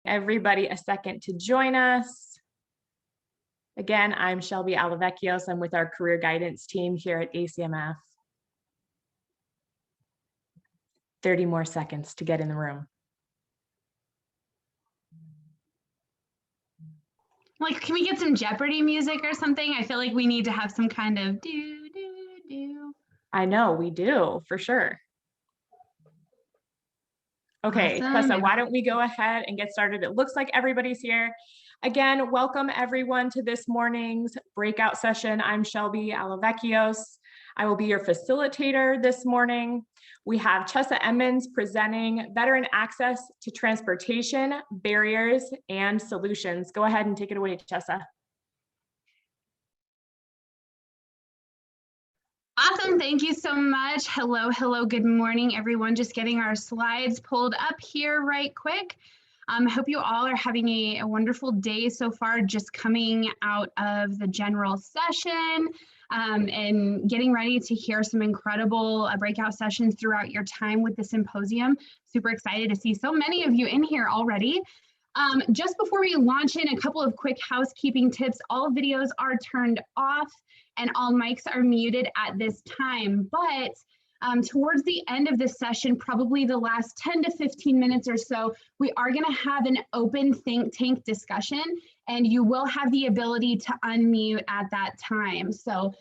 Everybody a second to join us. Again, I'm Shelby Alavecchios. I'm with our career guidance team here at ACMF. 30 more seconds to get in the room. Like, can we get some Jeopardy music or something? I feel like we need to have some kind of do. I know, we do, for sure. Okay, Awesome. Chessa, why don't we go ahead and get started? It looks like everybody's here. Again, welcome everyone to this morning's breakout session. I'm Shelby Alavecchios. I will be your facilitator this morning. We have Chessa Emmons presenting Veteran Access to Transportation, Barriers, and Solutions. Go ahead and take it away, Chessa. Awesome, thank you so much. Hello, good morning, everyone. Just getting our slides pulled up here right quick. I hope you all are having a wonderful day so far, just coming out of the general session and getting ready to hear some incredible breakout sessions throughout your time with the symposium. Super excited to see so many of you in here already. Just before we launch in, a couple of quick housekeeping tips. All videos are turned off and all mics are muted at this time, but towards the end of this session, probably the last 10 to 15 minutes or so, we are going to have an open think tank discussion, and you will have the ability to unmute at that time. So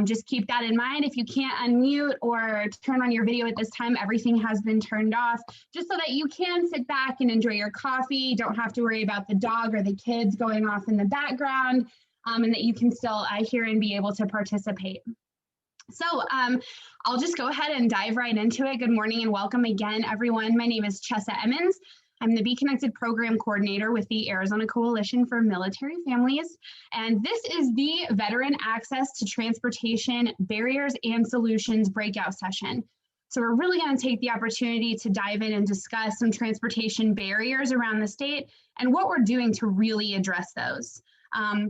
just keep that in mind. If you can't unmute or turn on your video at this time, everything has been turned off, just so that you can sit back and enjoy your coffee. Don't have to worry about the dog or the kids going off in the background, and that you can still hear and be able to participate. So I'll just go ahead and dive right into it. Good morning and welcome again, everyone. My name is Chessa Emmons. I'm the Be Connected Program Coordinator with the Arizona Coalition for Military Families. And this is the Veteran Access to Transportation, Barriers, and Solutions breakout session. So we're really going to take the opportunity to dive in and discuss some transportation barriers around the state and what we're doing to really address those.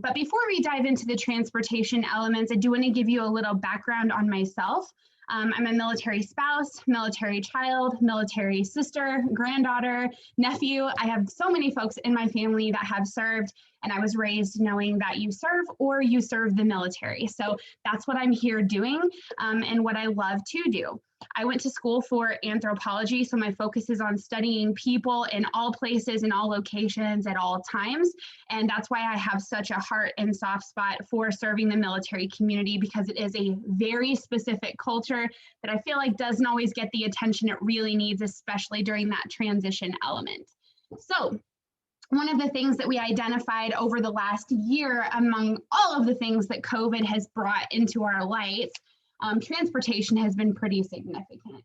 But before we dive into the transportation elements, I do want to give you a little background on myself. I'm a military spouse, military child, military sister, granddaughter, nephew. I have so many folks in my family that have served, and I was raised knowing that you serve or you serve the military. So that's what I'm here doing and what I love to do. I went to school for anthropology, so my focus is on studying people in all places, in all locations, at all times. And that's why I have such a heart and soft spot for serving the military community, because it is a very specific culture that I feel like doesn't always get the attention it really needs, especially during that transition element. So one of the things that we identified over the last year, among all of the things that COVID has brought into our life, transportation has been pretty significant.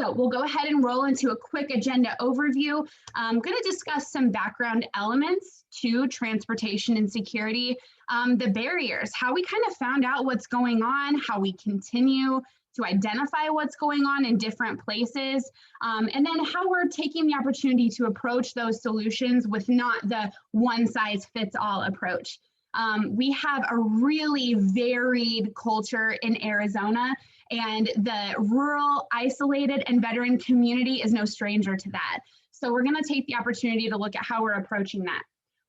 So we'll go ahead and roll into a quick agenda overview. I'm going to discuss some background elements to transportation and security, the barriers, how we kind of found out what's going on, how we continue to identify what's going on in different places, and then how we're taking the opportunity to approach those solutions with not the one-size-fits-all approach. We have a really varied culture in Arizona, and the rural, isolated, and veteran community is no stranger to that. So we're going to take the opportunity to look at how we're approaching that.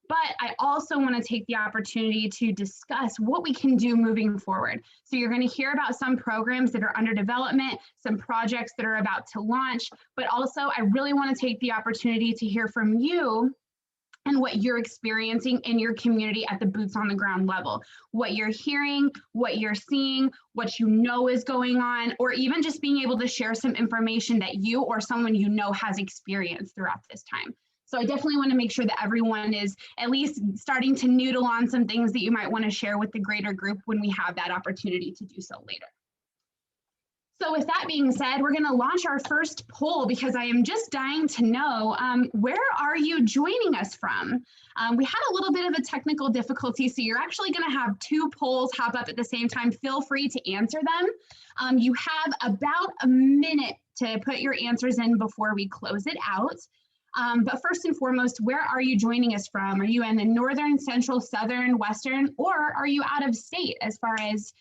But I also want to take the opportunity to discuss what we can do moving forward. So you're going to hear about some programs that are under development, some projects that are about to launch, but also I really want to take the opportunity to hear from you and what you're experiencing in your community at the boots on the ground level, what you're hearing, what you're seeing, what you know is going on, or even just being able to share some information that you or someone you know has experienced throughout this time. So I definitely want to make sure that everyone is at least starting to noodle on some things that you might want to share with the greater group when we have that opportunity to do so later. So with that being said, we're going to launch our first poll, because I am just dying to know, where are you joining us from? We had a little bit of a technical difficulty, so you're actually going to have two polls hop up at the same time. Feel free to answer them. You have about a minute to put your answers in before we close it out. But first and foremost, where are you joining us from? Are you in the northern, central, southern, western, or are you out of state as far as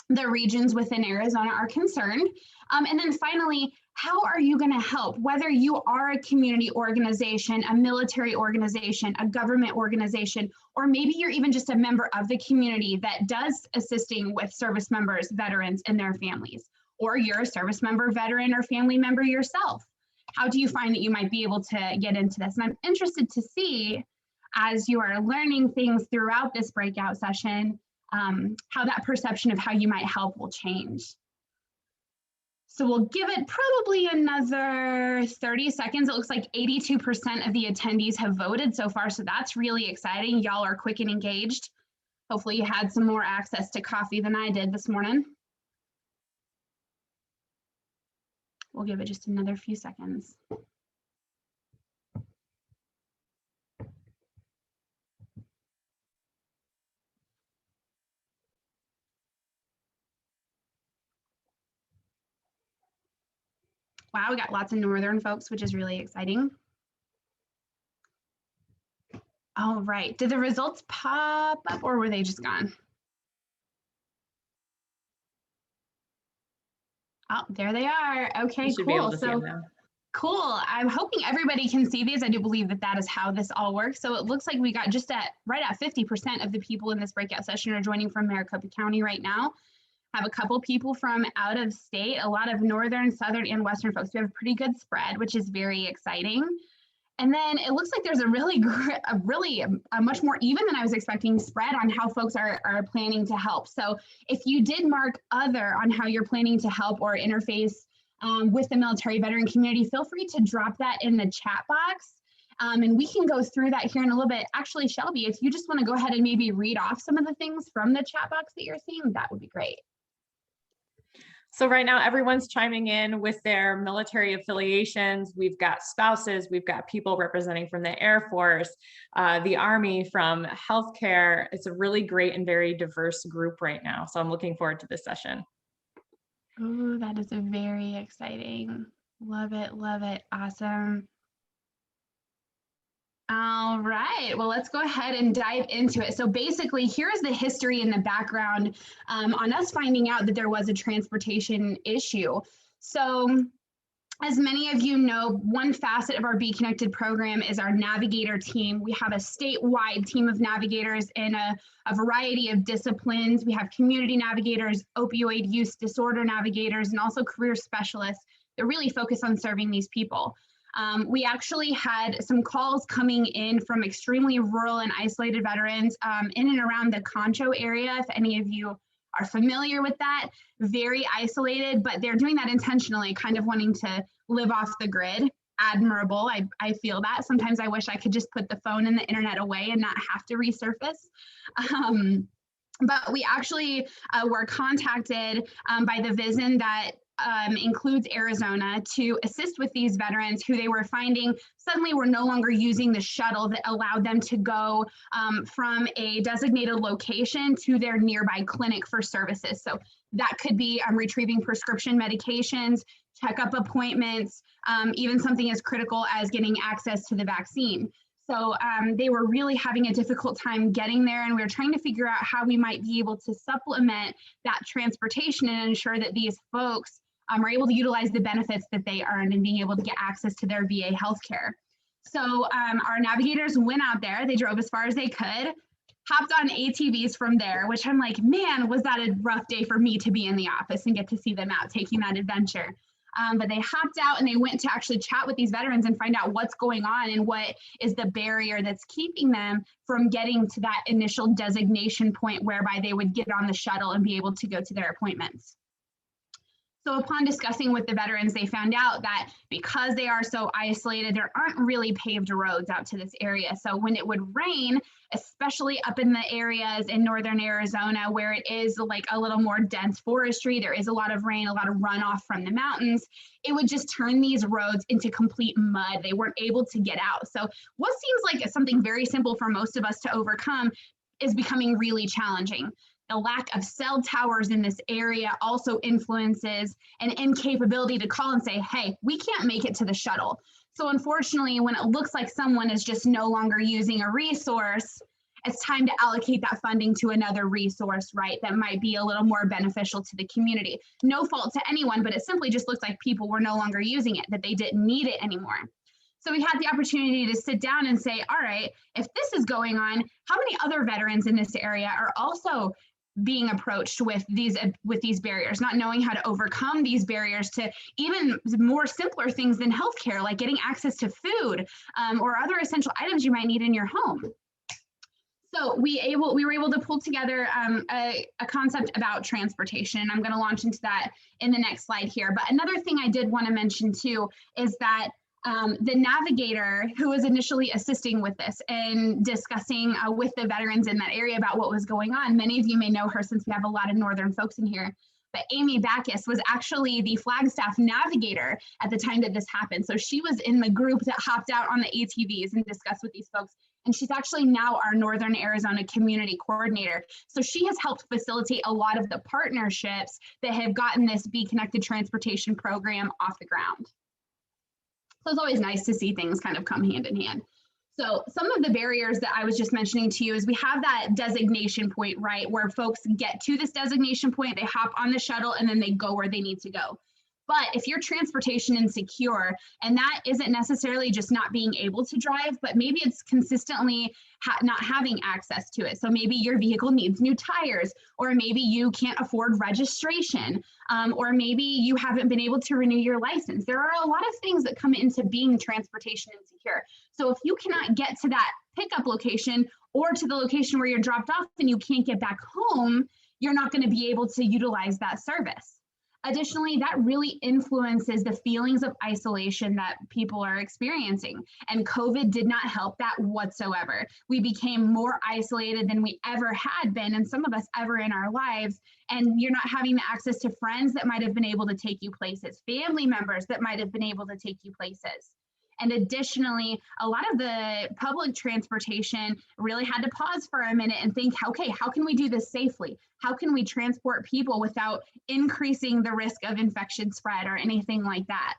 the regions within Arizona are concerned? And then finally, how are you going to help? Whether you are a community organization, a military organization, a government organization, or maybe you're even just a member of the community that does assisting with service members, veterans, and their families, or you're a service member, veteran, or family member yourself. How do you find that you might be able to get into this? And I'm interested to see, as you are learning things throughout this breakout session, how that perception of how you might help will change. So we'll give it probably another 30 seconds. It looks like 82% of the attendees have voted so far, so that's really exciting. Y'all are quick and engaged. Hopefully you had some more access to coffee than I did this morning. We'll give it just another few seconds. Wow, we got lots of Northern folks, which is really exciting. All right, did the results pop up or were they just gone? Oh, there they are. Okay, cool. So cool. I'm hoping everybody can see these. I do believe that that is how this all works. So it looks like we got just right at 50% of the people in this breakout session are joining from Maricopa County right now. Have a couple people from out of state, a lot of Northern, Southern, and Western folks. We have a pretty good spread, which is very exciting. And then it looks like there's a much more even than I was expecting spread on how folks are planning to help. So if you did mark other on how you're planning to help or interface with the military veteran community, feel free to drop that in the chat box. And we can go through that here in a little bit. Actually, Shelby, if you just want to go ahead and maybe read off some of the things from the chat box that you're seeing, that would be great. So right now, everyone's chiming in with their military affiliations. We've got spouses, we've got people representing from the Air Force, the Army, from healthcare. It's a really great and very diverse group right now. So I'm looking forward to this session. Oh, that is very exciting. Love it, love it. Awesome. All right, well, let's go ahead and dive into it. So basically, here's the history and the background on us finding out that there was a transportation issue. So as many of you know, one facet of our Be Connected program is our navigator team. We have a statewide team of navigators in a variety of disciplines. We have community navigators, opioid use disorder navigators, and also career specialists that really focus on serving these people. We actually had some calls coming in from extremely rural and isolated veterans in and around the Concho area. If any of you are familiar with that, very isolated, but they're doing that intentionally, kind of wanting to live off the grid. Admirable. I feel that. Sometimes I wish I could just put the phone and the internet away and not have to resurface. But we actually were contacted by the VISN that includes Arizona to assist with these veterans who they were finding suddenly were no longer using the shuttle that allowed them to go from a designated location to their nearby clinic for services. So that could be retrieving prescription medications, checkup appointments, even something as critical as getting access to the vaccine. So they were really having a difficult time getting there, and we were trying to figure out how we might be able to supplement that transportation and ensure that these folks are able to utilize the benefits that they earned and being able to get access to their VA healthcare. So our navigators went out there, they drove as far as they could, hopped on ATVs from there, which I'm like, man, was that a rough day for me to be in the office and get to see them out taking that adventure. But they hopped out and they went to actually chat with these veterans and find out what's going on and what is the barrier that's keeping them from getting to that initial designation point whereby they would get on the shuttle and be able to go to their appointments. So upon discussing with the veterans, they found out that because they are so isolated, there aren't really paved roads out to this area. So when it would rain, especially up in the areas in northern Arizona where it is like a little more dense forestry, there is a lot of rain, a lot of runoff from the mountains, it would just turn these roads into complete mud. They weren't able to get out. So what seems like something very simple for most of us to overcome is becoming really challenging. The lack of cell towers in this area also influences an incapability to call and say, hey, we can't make it to the shuttle. So unfortunately, when it looks like someone is just no longer using a resource it's time to allocate that funding to another resource, right, that might be a little more beneficial to the community. No fault to anyone, but it simply just looks like people were no longer using it, that they didn't need it anymore. So we had the opportunity to sit down and say, all right, if this is going on, how many other veterans in this area are also being approached with these barriers, not knowing how to overcome these barriers to even more simpler things than healthcare, like getting access to food or other essential items you might need in your home. So we were able to pull together a concept about transportation. I'm going to launch into that in the next slide here. But another thing I did want to mention too is that the navigator who was initially assisting with this and discussing with the veterans in that area about what was going on, many of you may know her since we have a lot of Northern folks in here, but Amy Backus was actually the Flagstaff navigator at the time that this happened. So she was in the group that hopped out on the ATVs and discussed with these folks. And she's actually now our Northern Arizona community coordinator. So she has helped facilitate a lot of the partnerships that have gotten this Be Connected transportation program off the ground. So it's always nice to see things kind of come hand in hand. So some of the barriers that I was just mentioning to you is we have that designation point, right, where folks get to this designation point, they hop on the shuttle, and then they go where they need to go. But if you're transportation insecure, and that isn't necessarily just not being able to drive, but maybe it's consistently not having access to it. So maybe your vehicle needs new tires, or maybe you can't afford registration, or maybe you haven't been able to renew your license. There are a lot of things that come into being transportation insecure. So if you cannot get to that pickup location or to the location where you're dropped off and you can't get back home, you're not going to be able to utilize that service. Additionally, that really influences the feelings of isolation that people are experiencing. And COVID did not help that whatsoever. We became more isolated than we ever had been, and some of us ever in our lives. And you're not having the access to friends that might have been able to take you places, family members that might have been able to take you places. And additionally, a lot of the public transportation really had to pause for a minute and think, okay, how can we do this safely? How can we transport people without increasing the risk of infection spread or anything like that?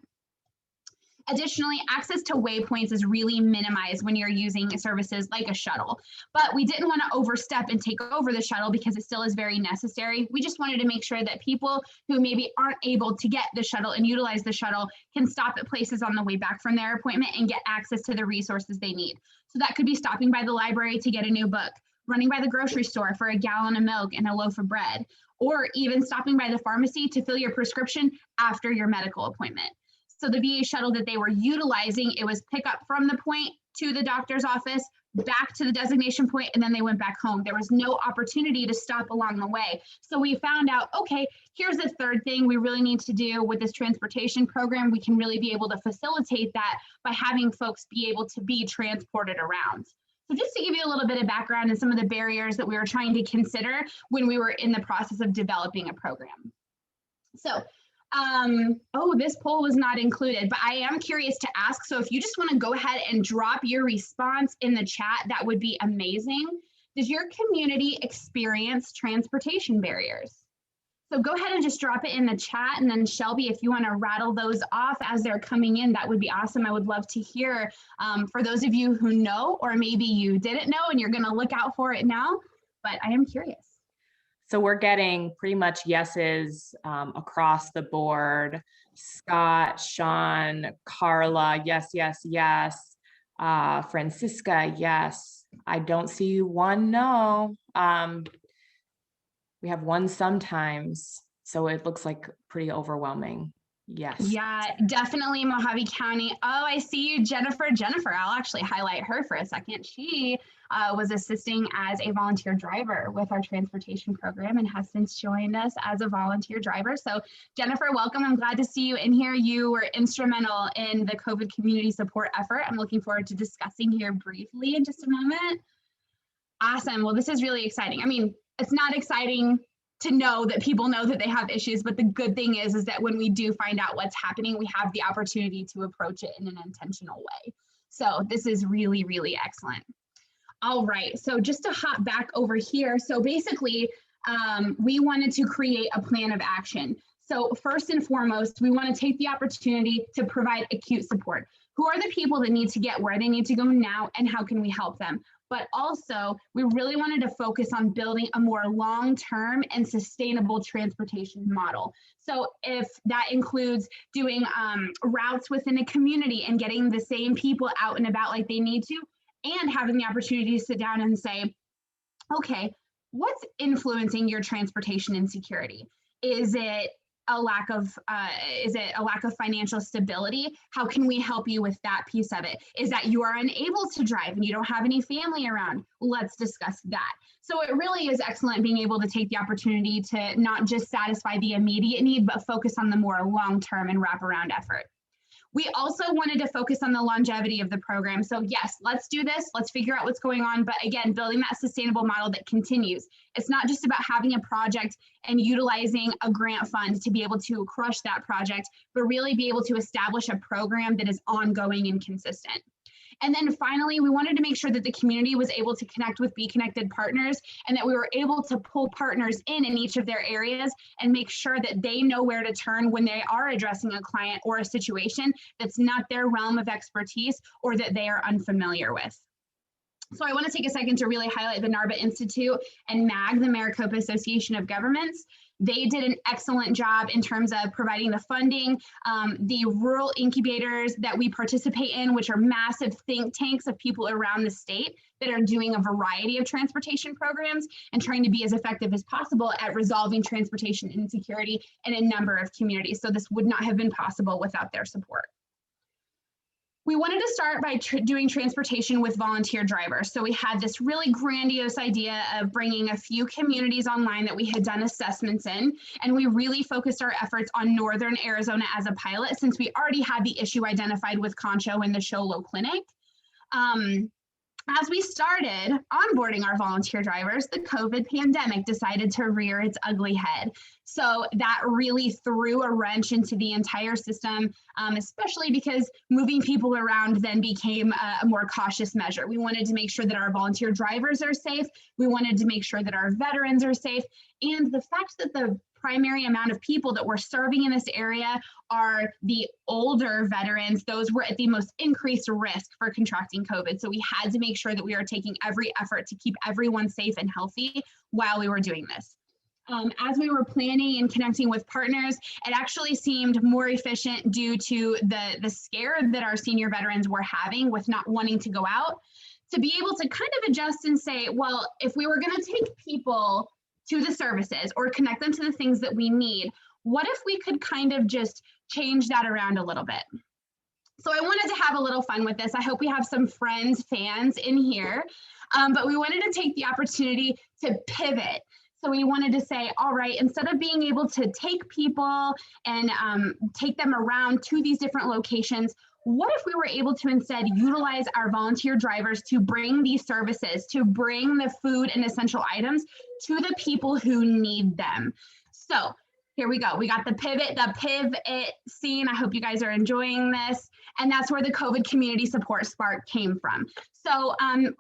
Additionally, access to waypoints is really minimized when you're using services like a shuttle. But we didn't want to overstep and take over the shuttle because it still is very necessary. We just wanted to make sure that people who maybe aren't able to get the shuttle and utilize the shuttle can stop at places on the way back from their appointment and get access to the resources they need. So that could be stopping by the library to get a new book, running by the grocery store for a gallon of milk and a loaf of bread, or even stopping by the pharmacy to fill your prescription after your medical appointment. So the VA shuttle that they were utilizing, it was pick up from the point to the doctor's office, back to the designation point, and then they went back home. There was no opportunity to stop along the way. So we found out, okay, here's the third thing we really need to do with this transportation program. We can really be able to facilitate that by having folks be able to be transported around. So just to give you a little bit of background and some of the barriers that we were trying to consider when we were in the process of developing a program. So this poll was not included, but I am curious to ask. So if you just want to go ahead and drop your response in the chat, that would be amazing. Does your community experience transportation barriers? So go ahead and just drop it in the chat. And then Shelby, if you want to rattle those off as they're coming in, that would be awesome. I would love to hear for those of you who know, or maybe you didn't know and you're going to look out for it now, but I am curious. So we're getting pretty much yeses across the board. Scott, Sean, Carla, yes, yes, yes. Francisca, yes. I don't see one no. We have one sometimes. So it looks like pretty overwhelming. Yes. Yeah, definitely Mojave County. Oh, I see you, Jennifer. Jennifer, I'll actually highlight her for a second. She was assisting as a volunteer driver with our transportation program and has since joined us as a volunteer driver. So Jennifer, welcome. I'm glad to see you in here. You were instrumental in the COVID community support effort. I'm looking forward to discussing here briefly in just a moment. Awesome. Well, this is really exciting. I mean, it's not exciting to know that people know that they have issues, but the good thing is that when we do find out what's happening, we have the opportunity to approach it in an intentional way. So this is really, really excellent. All right, so just to hop back over here. So basically, we wanted to create a plan of action. So first and foremost, we want to take the opportunity to provide acute support. who are the people that need to get where they need to go now, and how can we help them? But also, we really wanted to focus on building a more long-term and sustainable transportation model. So if that includes doing routes within a community and getting the same people out and about like they need to, and having the opportunity to sit down and say, okay, what's influencing your transportation insecurity? Is it a lack of financial stability? How can we help you with that piece of it? Is that you are unable to drive and you don't have any family around? Let's discuss that. So it really is excellent being able to take the opportunity to not just satisfy the immediate need, but focus on the more long-term and wraparound effort. We also wanted to focus on the longevity of the program. So yes, let's do this. Let's figure out what's going on. But again, building that sustainable model that continues. It's not just about having a project and utilizing a grant fund to be able to crush that project, but really be able to establish a program that is ongoing and consistent. And then finally, we wanted to make sure that the community was able to connect with Be Connected partners, and that we were able to pull partners in each of their areas and make sure that they know where to turn when they are addressing a client or a situation that's not their realm of expertise or that they are unfamiliar with. So I want to take a second to really highlight the NARBA Institute and MAG, the Maricopa Association of Governments. They did an excellent job in terms of providing the funding, the rural incubators that we participate in, which are massive think tanks of people around the state that are doing a variety of transportation programs and trying to be as effective as possible at resolving transportation insecurity in a number of communities. So this would not have been possible without their support. We wanted to start by doing transportation with volunteer drivers. So we had this really grandiose idea of bringing a few communities online that we had done assessments in, and we really focused our efforts on Northern Arizona as a pilot, since we already had the issue identified with Concho and the Show Low Clinic. As we started onboarding our volunteer drivers, the COVID pandemic decided to rear its ugly head. So that really threw a wrench into the entire system, especially because moving people around then became a more cautious measure. We wanted to make sure that our volunteer drivers are safe. We wanted to make sure that our veterans are safe. And the fact that the primary amount of people that we're serving in this area are the older veterans, those were at the most increased risk for contracting COVID. So we had to make sure that we are taking every effort to keep everyone safe and healthy while we were doing this. As we were planning and connecting with partners, it actually seemed more efficient due to the scare that our senior veterans were having with not wanting to go out, to be able to kind of adjust and say, well, if we were going to take people to the services or connect them to the things that we need, what if we could kind of just change that around a little bit? So I wanted to have a little fun with this. I hope we have some fans in here, but we wanted to take the opportunity to pivot. So we wanted to say, all right, instead of being able to take people and take them around to these different locations, what if we were able to instead utilize our volunteer drivers to bring these services, to bring the food and essential items to the people who need them? So here we go. We got the pivot scene. I hope you guys are enjoying this. And that's where the COVID Community Support Spark came from. So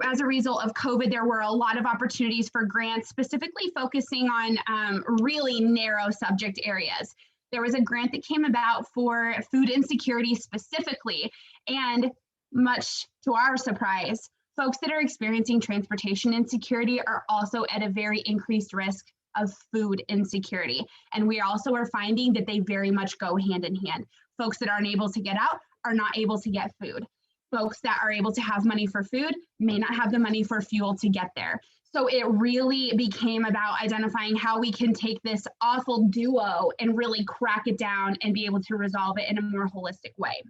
as a result of COVID, there were a lot of opportunities for grants, specifically focusing on really narrow subject areas. There was a grant that came about for food insecurity specifically, and much to our surprise, folks that are experiencing transportation insecurity are also at a very increased risk of food insecurity. And we also are finding that they very much go hand in hand. Folks that aren't able to get out are not able to get food. Folks that are able to have money for food may not have the money for fuel to get there. So it really became about identifying how we can take this awful duo and really crack it down and be able to resolve it in a more holistic way.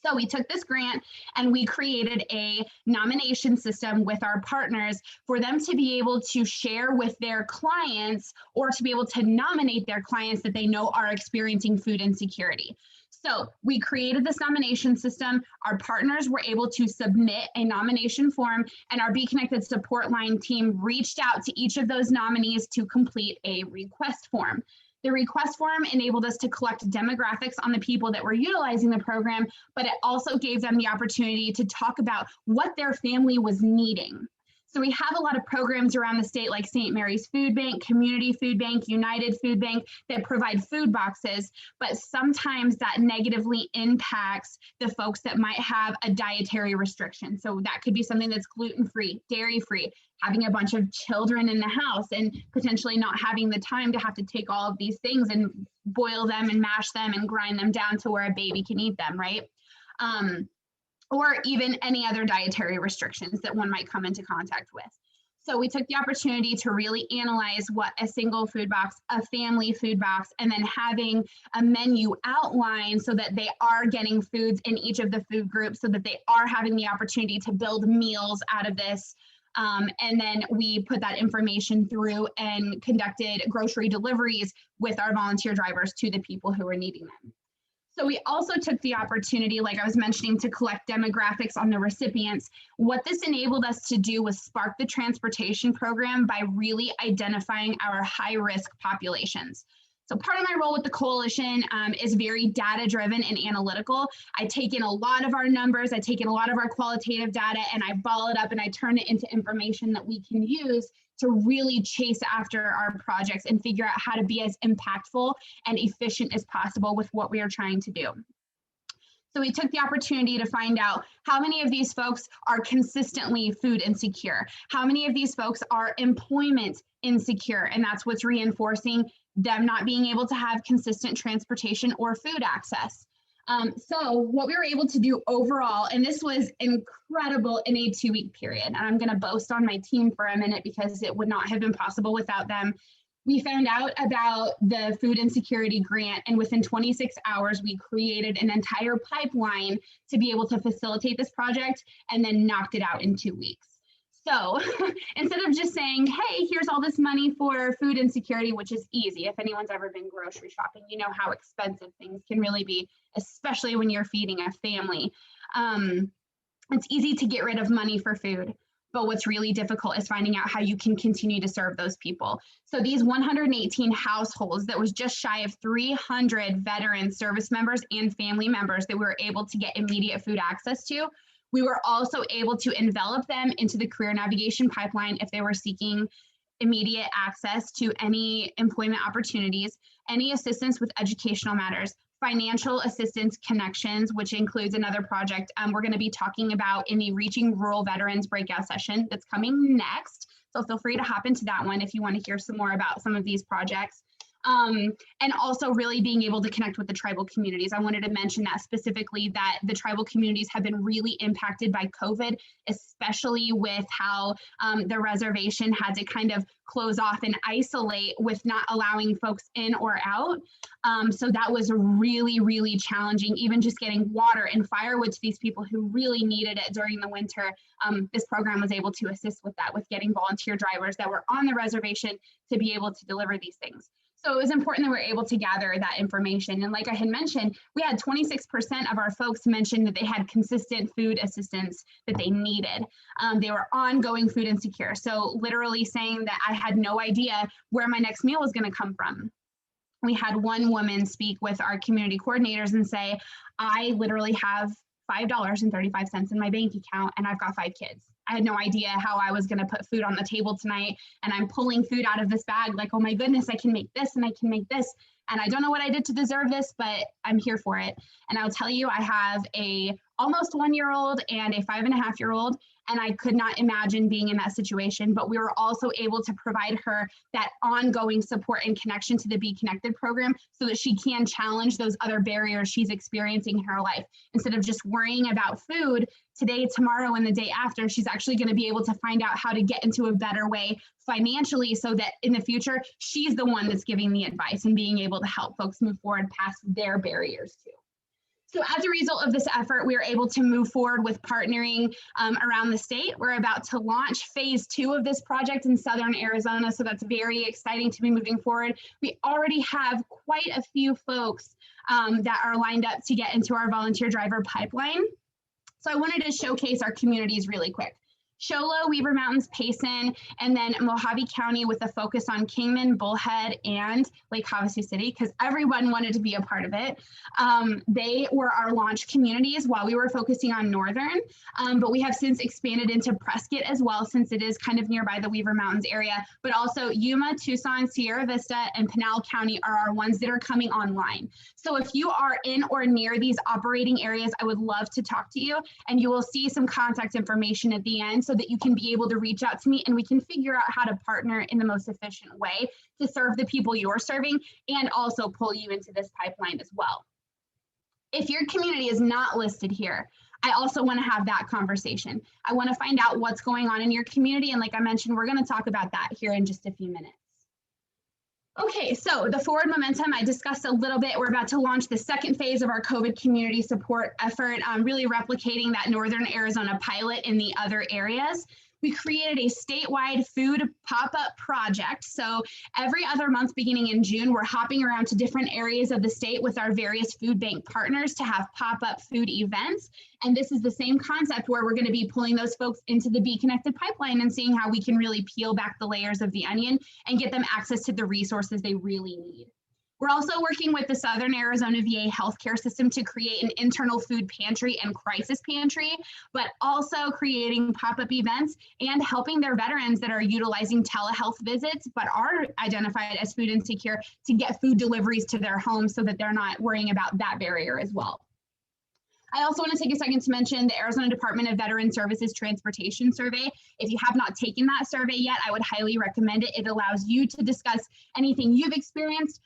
So we took this grant and we created a nomination system with our partners for them to be able to share with their clients or to be able to nominate their clients that they know are experiencing food insecurity. So we created this nomination system. Our partners were able to submit a nomination form, and our Be Connected support line team reached out to each of those nominees to complete a request form. The request form enabled us to collect demographics on the people that were utilizing the program, but it also gave them the opportunity to talk about what their family was needing. So we have a lot of programs around the state like St. Mary's Food Bank, Community Food Bank, United Food Bank that provide food boxes, but sometimes that negatively impacts the folks that might have a dietary restriction. So that could be something that's gluten-free, dairy-free, having a bunch of children in the house and potentially not having the time to have to take all of these things and boil them and mash them and grind them down to where a baby can eat them, right? Or even any other dietary restrictions that one might come into contact with. So we took the opportunity to really analyze what a single food box, a family food box, and then having a menu outline so that they are getting foods in each of the food groups so that they are having the opportunity to build meals out of this. And then we put that information through and conducted grocery deliveries with our volunteer drivers to the people who were needing them. So we also took the opportunity, like I was mentioning, to collect demographics on the recipients. What this enabled us to do was spark the transportation program by really identifying our high-risk populations. So part of my role with the coalition is very data-driven and analytical. I take in a lot of our numbers, I take in a lot of our qualitative data, and I ball it up and I turn it into information that we can use to really chase after our projects and figure out how to be as impactful and efficient as possible with what we are trying to do. So we took the opportunity to find out how many of these folks are consistently food insecure, how many of these folks are employment insecure, and that's what's reinforcing them not being able to have consistent transportation or food access. So what we were able to do overall, and this was incredible in a 2-week period, and I'm going to boast on my team for a minute because it would not have been possible without them. We found out about the food insecurity grant, and within 26 hours, we created an entire pipeline to be able to facilitate this project and then knocked it out in 2 weeks. So instead of just saying, hey, here's all this money for food insecurity, which is easy. If anyone's ever been grocery shopping, you know how expensive things can really be, especially when you're feeding a family. It's easy to get rid of money for food, but what's really difficult is finding out how you can continue to serve those people. So these 118 households, that was just shy of 300 veteran service members and family members that we were able to get immediate food access to. We were also able to envelop them into the career navigation pipeline if they were seeking immediate access to any employment opportunities, any assistance with educational matters, financial assistance connections, which includes another project we're going to be talking about in the Reaching Rural Veterans breakout session that's coming next. So feel free to hop into that one if you want to hear some more about some of these projects. And also really being able to connect with the tribal communities. I wanted to mention that specifically, that the tribal communities have been really impacted by COVID, especially with how the reservation had to kind of close off and isolate with not allowing folks in or out. So that was really, really challenging, even just getting water and firewood to these people who really needed it during the winter. This program was able to assist with that, with getting volunteer drivers that were on the reservation to be able to deliver these things. So it was important that we're able to gather that information. And like I had mentioned, we had 26% of our folks mention that they had consistent food assistance that they needed. They were ongoing food insecure. So literally saying that I had no idea where my next meal was going to come from. We had one woman speak with our community coordinators and say, I literally have $5.35 in my bank account and I've got 5 kids. I had no idea how I was going to put food on the table tonight, and I'm pulling food out of this bag like, oh my goodness, I can make this and I can make this, and I don't know what I did to deserve this, but I'm here for it. And I'll tell you, I have a almost 1-year-old and a 5.5-year-old, and I could not imagine being in that situation, but we were also able to provide her that ongoing support and connection to the Be Connected program so that she can challenge those other barriers she's experiencing in her life. Instead of just worrying about food today, tomorrow, and the day after, she's actually going to be able to find out how to get into a better way financially so that in the future, she's the one that's giving the advice and being able to help folks move forward past their barriers too. So as a result of this effort, we were able to move forward with partnering around the state. We're about to launch phase 2 of this project in Southern Arizona, so that's very exciting to be moving forward. We already have quite a few folks that are lined up to get into our volunteer driver pipeline. So I wanted to showcase our communities really quick. Show Low, Weaver Mountains, Payson, and then Mojave County with a focus on Kingman, Bullhead, and Lake Havasu City, because everyone wanted to be a part of it. They were our launch communities while we were focusing on Northern, but we have since expanded into Prescott as well, since it is kind of nearby the Weaver Mountains area, but also Yuma, Tucson, Sierra Vista, and Pinal County are our ones that are coming online. So if you are in or near these operating areas, I would love to talk to you, and you will see some contact information at the end so that you can be able to reach out to me and we can figure out how to partner in the most efficient way to serve the people you're serving and also pull you into this pipeline as well. If your community is not listed here, I also want to have that conversation. I want to find out what's going on in your community. And like I mentioned, we're going to talk about that here in just a few minutes. Okay, so the forward momentum, I discussed a little bit. We're about to launch the second phase of our COVID community support effort, really replicating that Northern Arizona pilot in the other areas. We created a statewide food pop-up project. So every other month beginning in June, we're hopping around to different areas of the state with our various food bank partners to have pop-up food events. And this is the same concept where we're going to be pulling those folks into the Be Connected pipeline and seeing how we can really peel back the layers of the onion and get them access to the resources they really need. We're also working with the Southern Arizona VA healthcare system to create an internal food pantry and crisis pantry, but also creating pop-up events and helping their veterans that are utilizing telehealth visits, but are identified as food insecure to get food deliveries to their homes so that they're not worrying about that barrier as well. I also want to take a second to mention the Arizona Department of Veteran Services Transportation Survey. If you have not taken that survey yet, I would highly recommend it. It allows you to discuss anything you've experienced,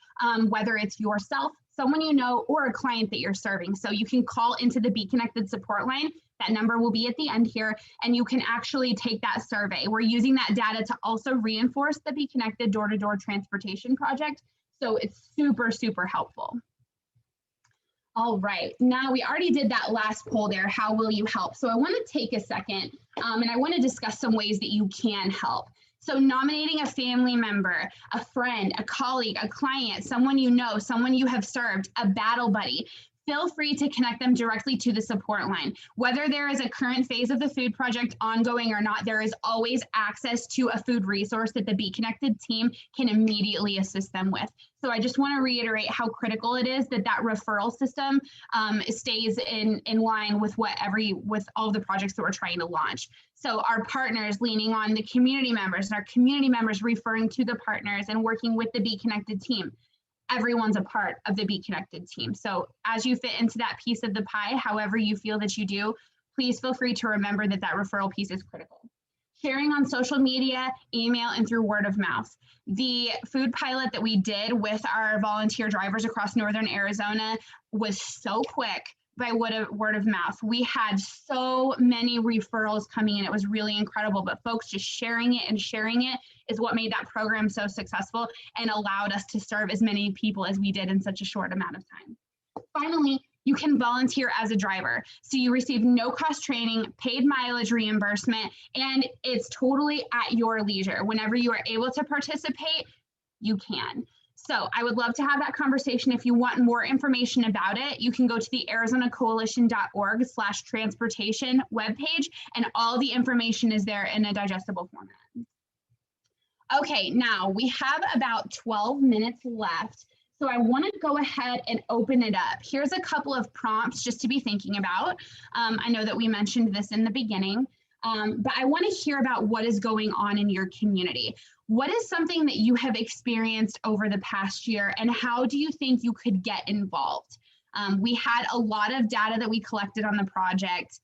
whether it's yourself, someone you know, or a client that you're serving. So you can call into the Be Connected support line. That number will be at the end here, and you can actually take that survey. We're using that data to also reinforce the Be Connected door-to-door transportation project. So it's super, super helpful. All right, now we already did that last poll there, how will you help? So I wanna take a second and I wanna discuss some ways that you can help. So nominating a family member, a friend, a colleague, a client, someone you know, someone you have served, a battle buddy, feel free to connect them directly to the support line. Whether there is a current phase of the food project ongoing or not, there is always access to a food resource that the Be Connected team can immediately assist them with. So I just want to reiterate how critical it is that that referral system stays in line with with all of the projects that we're trying to launch. So our partners leaning on the community members and our community members referring to the partners and working with the Be Connected team. Everyone's a part of the Be Connected team. So as you fit into that piece of the pie, however you feel that you do, please feel free to remember that that referral piece is critical. Sharing on social media, email, and through word of mouth. The food pilot that we did with our volunteer drivers across Northern Arizona was so quick by word of mouth. We had so many referrals coming in. It was really incredible, but folks just sharing it and sharing it is what made that program so successful and allowed us to serve as many people as we did in such a short amount of time. Finally, you can volunteer as a driver. So you receive no cost training, paid mileage reimbursement, and it's totally at your leisure. Whenever you are able to participate, you can. So I would love to have that conversation. If you want more information about it, you can go to the arizonacoalition.org/transportation webpage, and all the information is there in a digestible format. Okay, now we have about 12 minutes left. So I want to go ahead and open it up. Here's a couple of prompts just to be thinking about. I know that we mentioned this in the beginning, but I want to hear about what is going on in your community. What is something that you have experienced over the past year, and how do you think you could get involved? We had a lot of data that we collected on the project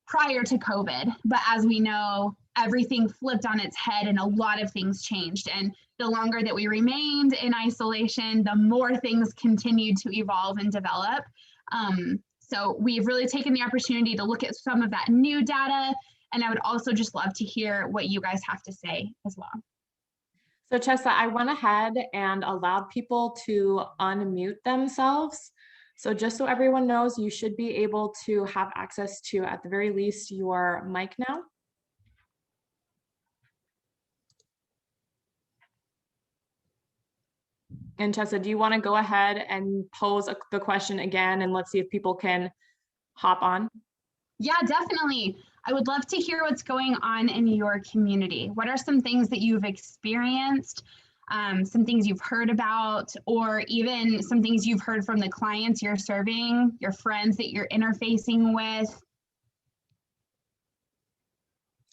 prior to COVID, but as we know, everything flipped on its head and a lot of things changed. And the longer that we remained in isolation, the more things continued to evolve and develop. So we've really taken the opportunity to look at some of that new data, and I would also just love to hear what you guys have to say as well. So Chessa, I went ahead and allowed people to unmute themselves. So just so everyone knows, you should be able to have access to, at the very least, your mic now. And Chessa, do you want to go ahead and pose the question again, and let's see if people can hop on? Yeah, definitely. I would love to hear what's going on in your community. What are some things that you've experienced, some things you've heard about, or even some things you've heard from the clients you're serving, your friends that you're interfacing with?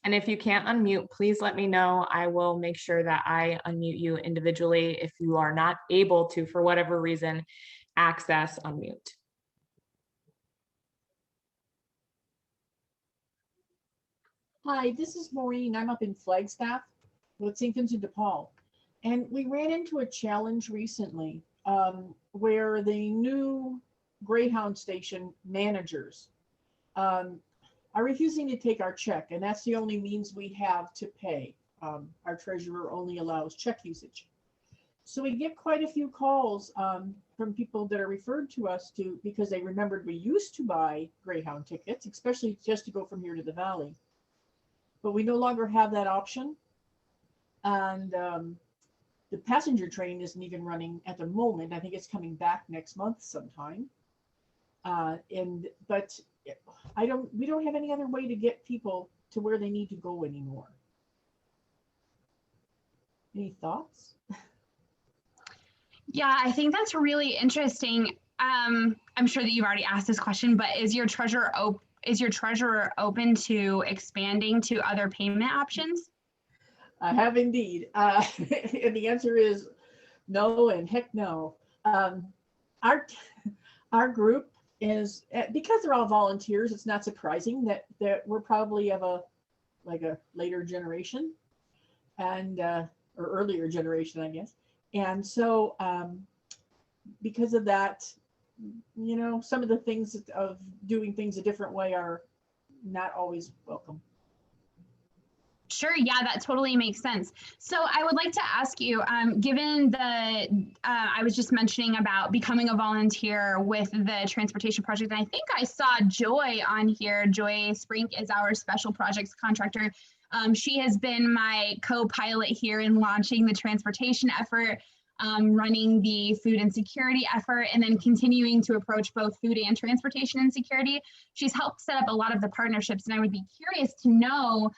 And if you can't unmute, please let me know. I will make sure that I unmute you individually if you are not able to, for whatever reason, access unmute. Hi, this is Maureen. I'm up in Flagstaff with St. Vincent de Paul. And we ran into a challenge recently where the new Greyhound station managers are refusing to take our check. And that's the only means we have to pay. Our treasurer only allows check usage. So we get quite a few calls from people that are referred to us to because they remembered we used to buy Greyhound tickets, especially just to go from here to the Valley. But we no longer have that option. And the passenger train isn't even running at the moment. I think it's coming back next month sometime. But we don't have any other way to get people to where they need to go anymore. Any thoughts? Yeah, I think that's really interesting. I'm sure that you've already asked this question, but is your treasurer open to expanding to other payment options? I have indeed. And the answer is no and heck no. Our group is, because they're all volunteers, it's not surprising that we're probably of a later generation and or earlier generation, I guess. And so because of that, you know, some of the things of doing things a different way are not always welcome. Sure, yeah, that totally makes sense. So I would like to ask you, given the, I was just mentioning about becoming a volunteer with the transportation project, and I think I saw Joy on here. Joy Sprink is our special projects contractor. She has been my co-pilot here in launching the transportation effort, running the food insecurity effort, and then continuing to approach both food and transportation insecurity. She's helped set up a lot of the partnerships, and I would be curious to know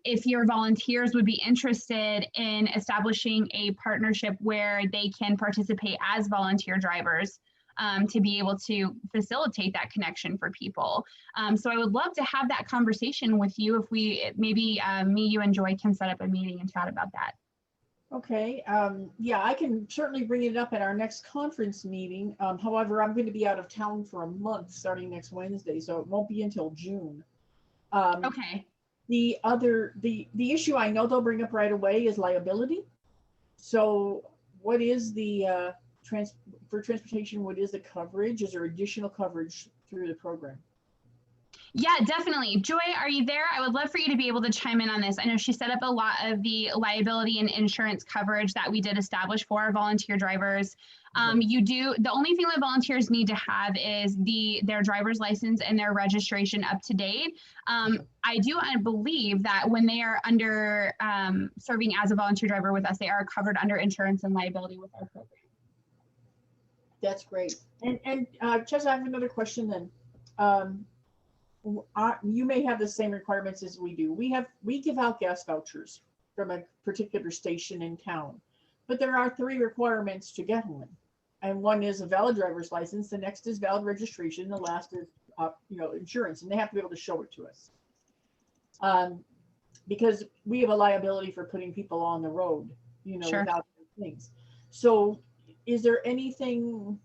if your volunteers would be interested in establishing a partnership where they can participate as volunteer drivers to be able to facilitate that connection for people. So I would love to have that conversation with you if we maybe me, you, and Joy can set up a meeting and chat about that. Okay, yeah, I can certainly bring it up at our next conference meeting. However, I'm going to be out of town for a month starting next Wednesday, so it won't be until June. Okay. The issue I know they'll bring up right away is liability. So what is the for transportation, what is the coverage? Is there additional coverage through the program? Yeah, definitely. Joy, are you there? I would love for you to be able to chime in on this. I know she set up a lot of the liability and insurance coverage that we did establish for our volunteer drivers. The only thing that volunteers need to have is their driver's license and their registration up to date. I believe that when they are under serving as a volunteer driver with us, they are covered under insurance and liability with our program. That's great. And Chessa, I have another question then. You may have the same requirements as we do. We give out gas vouchers from a particular station in town, but there are 3 requirements to get one. And one is a valid driver's license. The next is valid registration. The last is, insurance, and they have to be able to show it to us. Because we have a liability for putting people on the road, Sure. without things. So is there anything,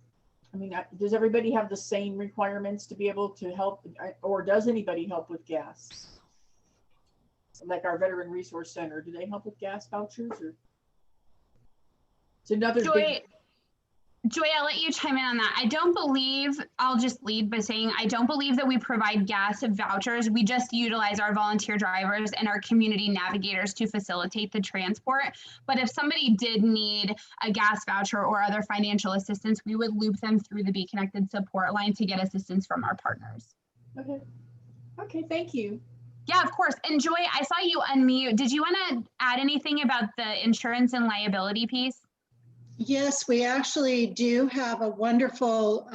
does everybody have the same requirements to be able to help, or does anybody help with gas? Like our Veteran Resource Center, do they help with gas vouchers? Or it's another Joy, I'll let you chime in on that. I'll just lead by saying, I don't believe that we provide gas vouchers. We just utilize our volunteer drivers and our community navigators to facilitate the transport. But if somebody did need a gas voucher or other financial assistance, we would loop them through the Be Connected support line to get assistance from our partners. Okay, thank you. Yeah, of course. And Joy, I saw you unmute. Did you want to add anything about the insurance and liability piece? Yes, we actually do have a wonderful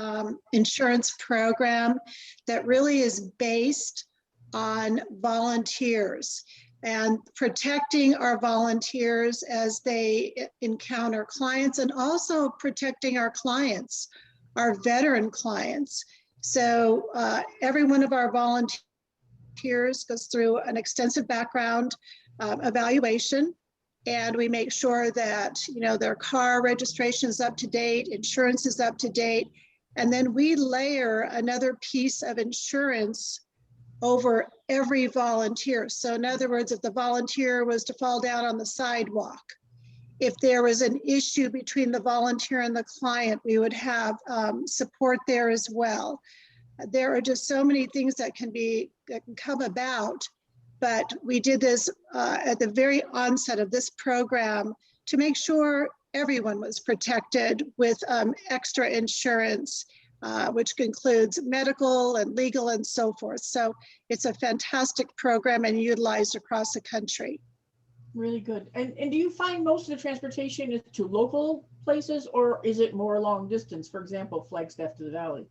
insurance program that really is based on volunteers and protecting our volunteers as they encounter clients, and also protecting our clients, our veteran clients. So every one of our volunteers goes through an extensive background evaluation, and we make sure that, you know, their car registration is up to date, insurance is up to date, and then we layer another piece of insurance over every volunteer. So in other words, if the volunteer was to fall down on the sidewalk, if there was an issue between the volunteer and the client, we would have support there as well. There are just so many things that can come about, but we did this at the very onset of this program to make sure everyone was protected with extra insurance, which includes medical and legal and so forth. So it's a fantastic program and utilized across the country. Really good. And do you find most of the transportation is to local places, or is it more long distance? For example, Flagstaff to the Valley.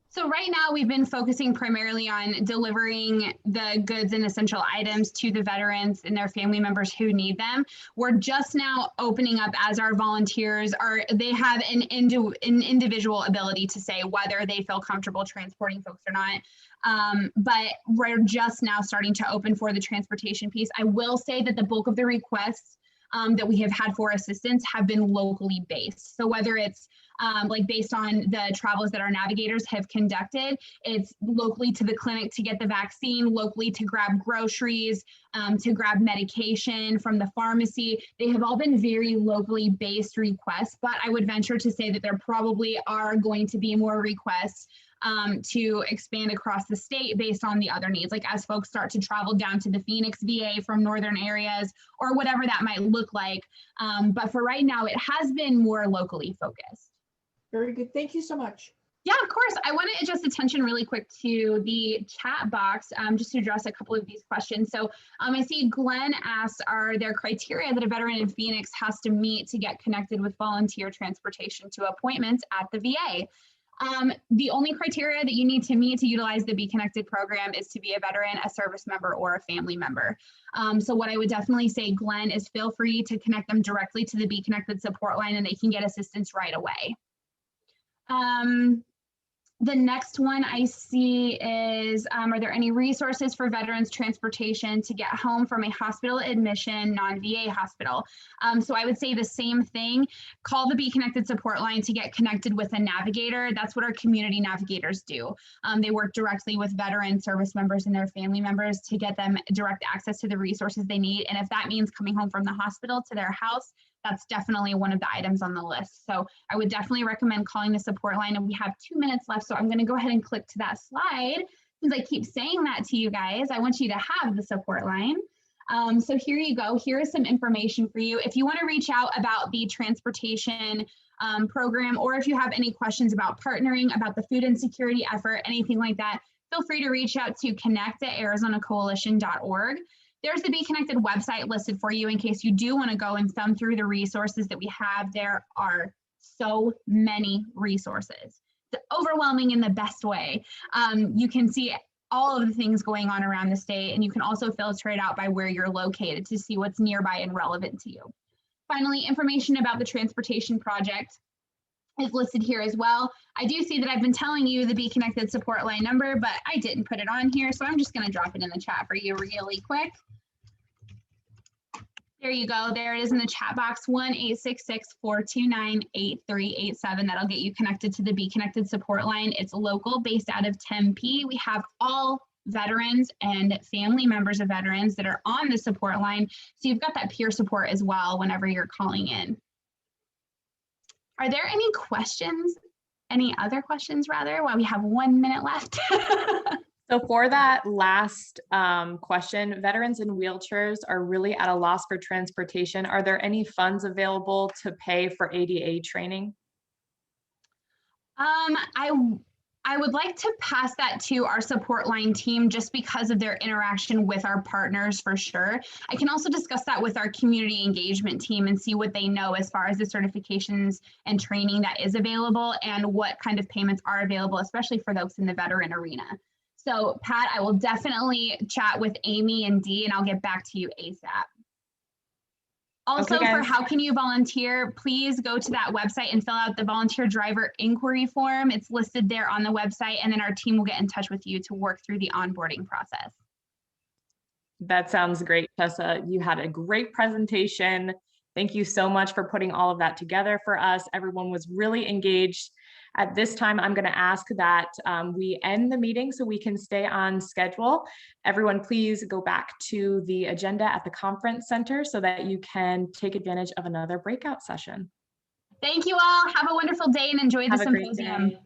So right now we've been focusing primarily on delivering the goods and essential items to the veterans and their family members who need them. We're just now opening up as our volunteers they have an individual ability to say whether they feel comfortable transporting folks or not. But we're just now starting to open for the transportation piece. I will say that the bulk of the requests that we have had for assistance have been locally based. So whether it's like based on the travels that our navigators have conducted, it's locally to the clinic to get the vaccine, locally to grab groceries, to grab medication from the pharmacy. They have all been very locally based requests, but I would venture to say that there probably are going to be more requests to expand across the state based on the other needs, like as folks start to travel down to the Phoenix VA from northern areas or whatever that might look like. But for right now, it has been more locally focused. Very good. Thank you so much. Yeah, of course. I want to adjust attention really quick to the chat box just to address a couple of these questions. So I see Glenn asked, are there criteria that a veteran in Phoenix has to meet to get connected with volunteer transportation to appointments at the VA? The only criteria that you need to meet to utilize the Be Connected program is to be a veteran, a service member, or a family member. So what I would definitely say, Glenn, is feel free to connect them directly to the Be Connected support line and they can get assistance right away. The next one I see is, are there any resources for veterans transportation to get home from a hospital admission, non-VA hospital? So I would say the same thing. Call the Be Connected support line to get connected with a navigator. That's what our community navigators do. They work directly with veteran service members and their family members to get them direct access to the resources they need. And if that means coming home from the hospital to their house, that's definitely one of the items on the list. So I would definitely recommend calling the support line, and we have 2 minutes left. So I'm going to go ahead and click to that slide. Since I keep saying that to you guys, I want you to have the support line. So here you go. Here is some information for you. If you want to reach out about the transportation program, or if you have any questions about partnering, about the food insecurity effort, anything like that, feel free to reach out to connect@arizonacoalition.org. There's the Be Connected website listed for you in case you do want to go and thumb through the resources that we have. There are so many resources. It's overwhelming in the best way. You can see all of the things going on around the state, and you can also filter it out by where you're located to see what's nearby and relevant to you. Finally, information about the transportation project is listed here as well. I do see that I've been telling you the Be Connected support line number, but I didn't put it on here, so I'm just going to drop it in the chat for you really quick. There you go. There it is in the chat box, 1-866-429-8387. That'll get you connected to the Be Connected support line. It's local, based out of Tempe. We have all veterans and family members of veterans that are on the support line. So you've got that peer support as well whenever you're calling in. Are there any questions? Any other questions rather, while we have 1 minute left? So for that last question, veterans in wheelchairs are really at a loss for transportation. Are there any funds available to pay for ADA training? I would like to pass that to our support line team just because of their interaction with our partners for sure. I can also discuss that with our community engagement team and see what they know as far as the certifications and training that is available and what kind of payments are available, especially for those in the veteran arena. So Pat, I will definitely chat with Amy and Dee, and I'll get back to you ASAP. Also, Okay, for guys. how can you volunteer, please go to that website and fill out the volunteer driver inquiry form. It's listed there on the website, and then our team will get in touch with you to work through the onboarding process. That sounds great, Chessa. You had a great presentation. Thank you so much for putting all of that together for us. Everyone was really engaged. At this time, I'm going to ask that we end the meeting so we can stay on schedule. Everyone, please go back to the agenda at the conference center so that you can take advantage of another breakout session. Thank you all. Have a wonderful day and enjoy the Have a great symposium. day.